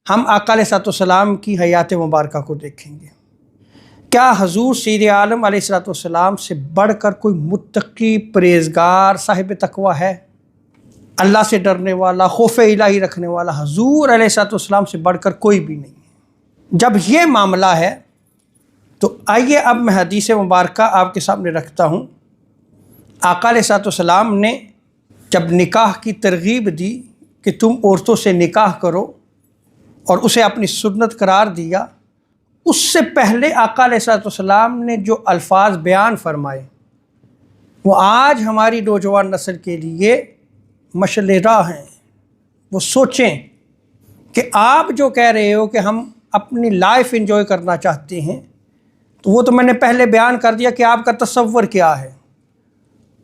ہم آقا علیہ السلام کی حیات مبارکہ کو دیکھیں گے۔ کیا حضور سید عالم علیہ السلام سے بڑھ کر کوئی متقی، پرہیزگار، صاحب تقویٰ ہے؟ اللہ سے ڈرنے والا، خوف الہی رکھنے والا حضور علیہ السلام سے بڑھ کر کوئی بھی نہیں ہے۔ جب یہ معاملہ ہے تو آئیے اب میں حدیث مبارکہ آپ کے سامنے رکھتا ہوں۔ آقا علیہ السلام نے جب نکاح کی ترغیب دی کہ تم عورتوں سے نکاح کرو اور اسے اپنی سنت قرار دیا، اس سے پہلے آقا علیہ السلام نے جو الفاظ بیان فرمائے وہ آج ہماری نوجوان نسل کے لیے مشعل راہ ہیں۔ وہ سوچیں کہ آپ جو کہہ رہے ہو کہ ہم اپنی لائف انجوائے کرنا چاہتے ہیں، تو وہ تو میں نے پہلے بیان کر دیا کہ آپ کا تصور کیا ہے۔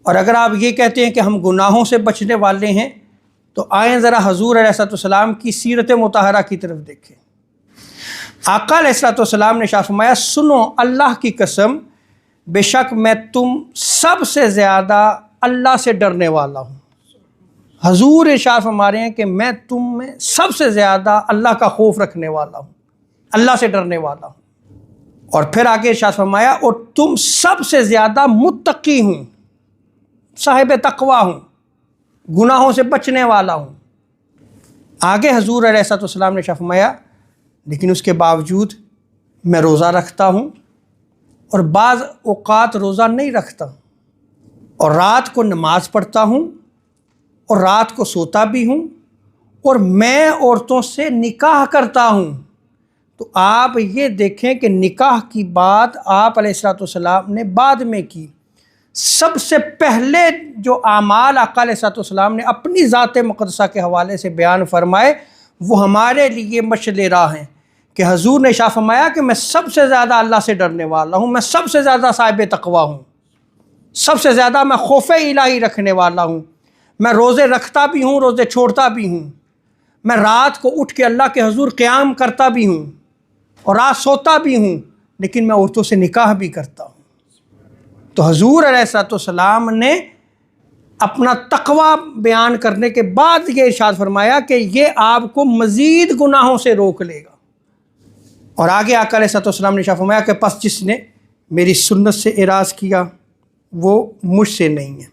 اور اگر آپ یہ کہتے ہیں کہ ہم گناہوں سے بچنے والے ہیں، تو آئیں ذرا حضور علیہ السلام کی سیرت مطہرہ کی طرف دیکھیں۔ آقا علیہ السلام نے ارشاد فرمایا، سنو اللہ کی قسم، بے شک میں تم سب سے زیادہ اللہ سے ڈرنے والا ہوں۔ حضور ارشاد فرما رہے ہیں کہ میں تم میں سب سے زیادہ اللہ کا خوف رکھنے والا ہوں، اللہ سے ڈرنے والا ہوں۔ اور پھر آگے ارشاد فرمایا، اور تم سب سے زیادہ متقی ہوں، صاحب تقویٰ ہوں، گناہوں سے بچنے والا ہوں۔ آگے حضور علیہ السلام نے ارشاد فرمایا، لیکن اس کے باوجود میں روزہ رکھتا ہوں اور بعض اوقات روزہ نہیں رکھتا، اور رات کو نماز پڑھتا ہوں اور رات کو سوتا بھی ہوں، اور میں عورتوں سے نکاح کرتا ہوں۔ تو آپ یہ دیکھیں کہ نکاح کی بات آپ علیہ السلام نے بعد میں کی۔ سب سے پہلے جو اعمال آقا علیہ السلام نے اپنی ذات مقدسہ کے حوالے سے بیان فرمائے وہ ہمارے لیے مشعل راہ ہیں، کہ حضور نے ارشاد فرمایا کہ میں سب سے زیادہ اللہ سے ڈرنے والا ہوں، میں سب سے زیادہ صاحب تقویٰ ہوں، سب سے زیادہ میں خوف الہی رکھنے والا ہوں، میں روزے رکھتا بھی ہوں، روزے چھوڑتا بھی ہوں، میں رات کو اٹھ کے اللہ کے حضور قیام کرتا بھی ہوں اور رات سوتا بھی ہوں، لیکن میں عورتوں سے نکاح بھی کرتا ہوں۔ تو حضور علیہ السلام نے اپنا تقویٰ بیان کرنے کے بعد یہ ارشاد فرمایا کہ یہ آپ کو مزید گناہوں سے روک لے گا۔ اور آگے آقا علیہ السلام نے ارشاد فرمایا کہ پس جس نے میری سنت سے اعراض کیا وہ مجھ سے نہیں ہے۔